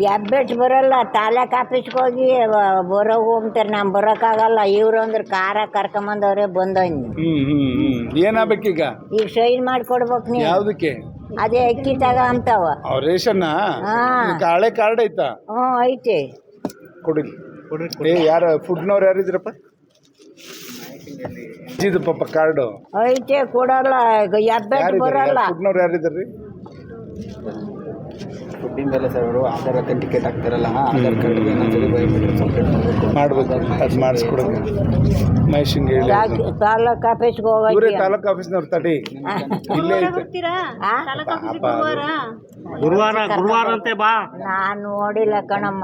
ಹೆಬ್ಬೆಟ್ಟು ಬರಲ್ಲ, ತಾಲೂಕು ಆಫೀಸ್ಗೆ ಹೋಗಿ ಬರೋ ಹೋಗ್ತಾರೆ. ನಾನು ಬರೋಕ್ಕಾಗಲ್ಲ. ಇವ್ರು ಅಂದ್ರೆ ಕಾರ ಕರ್ಕೊಂಬಂದವ್ರೆ ಬಂದವ್ನಿ. ಏನಾಗಬೇಕೀಗ? ಈಗ ಸೈನ್ ಮಾಡಿಕೊಡ್ಬೇಕು ನೀವು. ಯಾವುದಕ್ಕೆ? ಅದೇ ಅಕ್ಕಿ ತಗ ಅಂತಾವ. ರೇಷನ್ ಹಳೆ ಕಾರ್ಡ್ ಐತಾ? ಹ್ಞೂ ಐತೆ. ಕೊಡಿ. ಯಾರು ಫುಡ್ನವ್ರು ಯಾರಿದ್ರಪ್ಪ? ಇದು ಪಾಪ ಕಾರ್ಡು ಐತೆ, ಕೊಡಲ್ಲ. ಹೆಬ್ಬೆಟ್ಟು ಬರಲ್ಲ. ಫುಡ್ನವ್ರು ಯಾರಿದ್ರಿ? ಫುಡ್ಡಿಂದೆಲ್ಲ ಸರ್ ಅವರು ಆಧಾರ್ ಅಥೆಂಟಿಕೇಟ್ ಆಗ್ತಾರಲ್ಲ, ಆಧಾರ್ ಕಾರ್ಡ್ ಮಾಡ್ಬೇಕು. ಅದು ಮಾಡಿಸ್ಕೊಡೋದು ಮಹೇಶಂಗೆ ಹೇಳಿ. ತಾಲೂಕು ಆಫೀಸ್ಗೆ ಇವರೇ ಹೋಗಿ ತಾಲೂಕು ಆಫೀಸ್ನವ್ರು ತಡಿ. ಇಲ್ಲೇ ಐತೆ ಗುರುವಾರ ಅಂತೆ ಬಾ. ನಾನು ನೋಡಿಲ್ಲ ಕಣಮ್ಮ,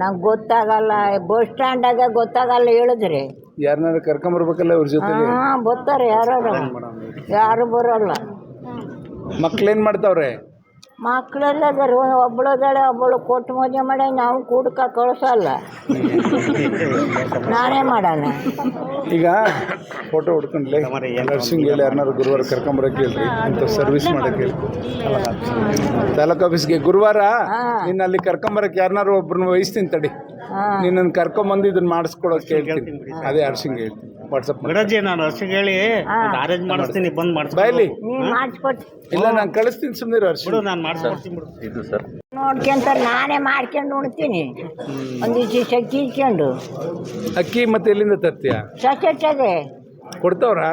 ನಂಗೆ ಗೊತ್ತಾಗಲ್ಲ. ಬಸ್ ಸ್ಟ್ಯಾಂಡಾಗ ಗೊತ್ತಾಗಲ್ಲ ಹೇಳಿದ್ರಿ. ಯಾರನ್ನಾರು ಕರ್ಕೊಂಬರ್ಬೇಕಲ್ಲ ಇವ್ರ ಜೊತೆ. ಬರ್ತಾರೆ ಯಾರು ಬರೋಲ್ಲ. ಮಕ್ಳೇನ್ ಮಾಡ್ತಾವ್ರೆ? ಮಕ್ಕಳೆಲ್ಲ ಒಬ್ಬಳದಾಳೆ, ಒಬ್ಬಳು ಕೊಟ್ಟು ಮದುವೆ ಮಾಡಿ ನಾವು ಕೂಡ್ಕ ಕಳ್ಸಲ್ಲ. ನಾನೇ ಮಾಡೋಣ. ಈಗ ಫೋಟೋ ಹೊಡ್ಕೊಂಡ್ಲೆ ನರ್ಸಿಂಗ್ ಹೇಳಿ ಯಾರನ್ನಾರು ಗುರುವಾರ ಕರ್ಕೊಂಬರಕ್ಕೆ ಹೇಳ್ರಿ, ಅಂತ ಸರ್ವಿಸ್ ಮಾಡಕ್ಕೆ ಹೇಳಿ. ತಾಲೂಕು ಆಫೀಸ್ಗೆ ಗುರುವಾರ ನಿನ್ನ ಅಲ್ಲಿ ಕರ್ಕೊಂಬರಕ್ಕೆ ಯಾರನ್ನಾರು ಒಬ್ಬರನ್ನ ವಹಿಸ್ತೀನಿ ತಡಿ. ನಿನ್ನನ್ನು ಕರ್ಕೊಂಬಂದು ಇದನ್ನ ಮಾಡಿಸ್ಕೊಡೋಕೆ ಹೇಳ್ತೀನಿ. ಅದೇ ಹರ್ಷಿಂಗ್ ಹೇಳ್ತೀನಿ. ವಾಟ್ಸಪ್ ಬಿಡಜ್ಜಿ, ನಾನು ಹರ್ಷಿಗೆ ಹೇಳಿ ಅರೇಂಜ್ ಮಾಡಿಸ್ತೀನಿ, ಬಂದು ಮಾಡಿಸ್ತೀನಿ. ಬಾಯ್ಲಿ ಮಾಡಿಸ್ಕೊಡ್ತೀನಿ. ಇಲ್ಲ ನಾನು ಕಳಿಸ್ತೀನಿ, ಸುಮ್ಮನೆ ಹರ್ಷ. ನಾನು ಮಾಡಿಸ್ಕೊಡ್ತೀನಿ ಬಿಡು. ಇದು ಸರ್ ನೋಡ್ಕೊಂತಾರೆ, ನಾನೇ ಮಾಡ್ಕೊಂಡು ಉಣ್ತೀನಿ. ಒಂದಿಷ್ಟು ಅಕ್ಕಿ ಇಟ್ಕೊಂಡು. ಅಕ್ಕಿ ಮತ್ತೆ ಎಲ್ಲಿಂದ ತರ್ತೀಯ? ಸಚೆಟ್ಟದೆ ಕೊಡ್ತಾವ್ರಾ?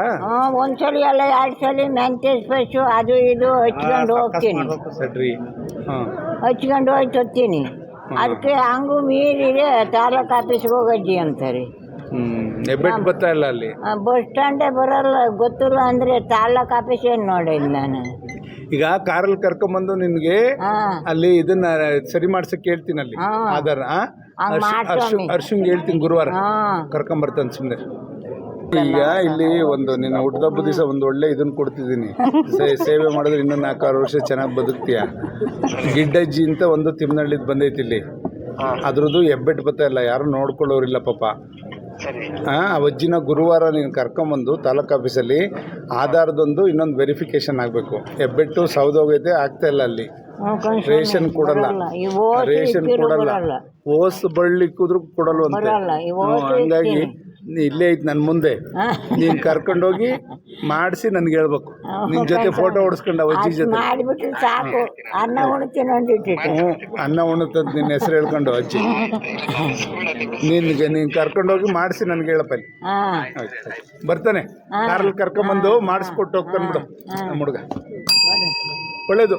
ಒಂದ್ಸಲಿ ಅಲ್ಲ 2 ಸಲ ಮೆಂತ್ಯ ಸ್ಪೆಷು ಅದು ಇದು ಹಚ್ಕೊಂಡು ಹೋಗ್ತೀನಿ. ಸಡ್ರಿ ಹಚ್ಕೊಂಡು ಹೋಗಿ ತರ್ತೀನಿ. ಅದಕ್ಕೆ ಹಂಗೂ ಮೀರಿದೆ ತಾಲೂಕು ಆಫೀಸ್ಗೆ ಹೋಗಜ್ಜಿ ಅಂತಾರೆ. ಹೆಬ್ಬೆಟ್ಟು ಬರ್ತಾ ಇಲ್ಲ ಅಲ್ಲಿ. ಬಸ್ ಸ್ಟ್ಯಾಂಡೇ ಬರಲ್ಲ, ಗೊತ್ತಿಲ್ಲ ಅಂದರೆ ತಾಲೂಕು ಆಫೀಸ್ ಏನು ನೋಡಿಲ್ಲ ನಾನು. ಈಗ ಕಾರಲ್ಲಿ ಕರ್ಕೊಂಬಂದು ನಿನ್ಗೆ ಅಲ್ಲಿ ಇದನ್ನ ಸರಿ ಮಾಡ್ಸಕ್ಕೆ ಹೇಳ್ತೀನಿ. ಅಲ್ಲಿ ಆಧಾರ ಹರ್ಷಂಗೆ ಹೇಳ್ತೀನಿ, ಗುರುವಾರ ಕರ್ಕೊಂಬರ್ತಾನೆ ಸುಮ್ಮನೆ. ಈಗ ಇಲ್ಲಿ ಒಂದು ನಿನ್ನ ಹುಟ್ಟದಬ್ಬ ದಿವಸ ಒಂದು ಒಳ್ಳೆ ಇದನ್ನ ಕೊಡ್ತಿದ್ದೀನಿ. ಸೇವೆ ಮಾಡಿದ್ರೆ ಇನ್ನೂ 4-6 ವರ್ಷ ಚೆನ್ನಾಗಿ ಬದುಕ್ತೀಯ. ಗಿಡ್ಡಜ್ಜಿ ಅಂತ ಒಂದು ತಿಮ್ಮನಹಳ್ಳಿದ್ ಬಂದೈತಿ ಇಲ್ಲಿ. ಅದ್ರದ್ದು ಹೆಬ್ಬೆಟ್ಟು ಬರ್ತಾ ಇಲ್ಲ, ಯಾರು ನೋಡ್ಕೊಳ್ಳೋರಿಲ್ಲ ಪಾಪ. ಆ ಅಜ್ಜಿನ ಗುರುವಾರ ನೀನು ಕರ್ಕೊಂಬಂದು ತಾಲೂಕು ಆಫೀಸಲ್ಲಿ ಆಧಾರದೊಂದು ಇನ್ನೊಂದು ವೆರಿಫಿಕೇಶನ್ ಆಗಬೇಕು. ಹೆಬ್ಬೆಟ್ಟು ಸೌದೋಗೈತೆ, ಆಗ್ತಾ ಇಲ್ಲ ಅಲ್ಲಿ. ರೇಷನ್ ಕೊಡಲ್ಲ, ರೇಷನ್ ಕೊಡಲ್ಲ. ಓಸ್ ಬಳ್ಳಿಕ್ಕಿದ್ರು ಕೊಡಲ್ವಂತೆ. ಹಂಗಾಗಿ ಇಲ್ಲೇ ಐತೆ ನನ್ನ ಮುಂದೆ. ನೀನು ಕರ್ಕೊಂಡೋಗಿ ಮಾಡಿಸಿ ನನಗೆ ಹೇಳ್ಬೇಕು. ನಿನ್ನ ಜೊತೆ ಫೋಟೋ ಹೊಡಿಸ್ಕೊಂಡು ಅಜ್ಜಿ ಜೊತೆ ಮಾಡಿಬಿಟ್ರೆ ಸಾಕು. ಅನ್ನ ಉಣ್ತೀನಿ ಅಂದಿಟ್ಟಿಟ್ಟು. ಅನ್ನ ಉಣ್ಣುತ್ತಂತ ನಿನ್ನ ಹೆಸರು ಹೇಳ್ಕೊಂಡು ಅಜ್ಜಿ ನೀನು ಕರ್ಕೊಂಡೋಗಿ ಮಾಡಿಸಿ ನನಗೆ ಹೇಳಪ್ಪ. ಅಲ್ಲಿ ಬರ್ತಾನೆ, ಕಾರಲ್ಲಿ ಕರ್ಕೊಂಬಂದು ಮಾಡಿಸ್ಕೊಟ್ಟು ಹೋಗ್ತಾನೆ ಬಿಡು ನಮ್ಮ ಹುಡುಗ. ಒಳ್ಳೇದು.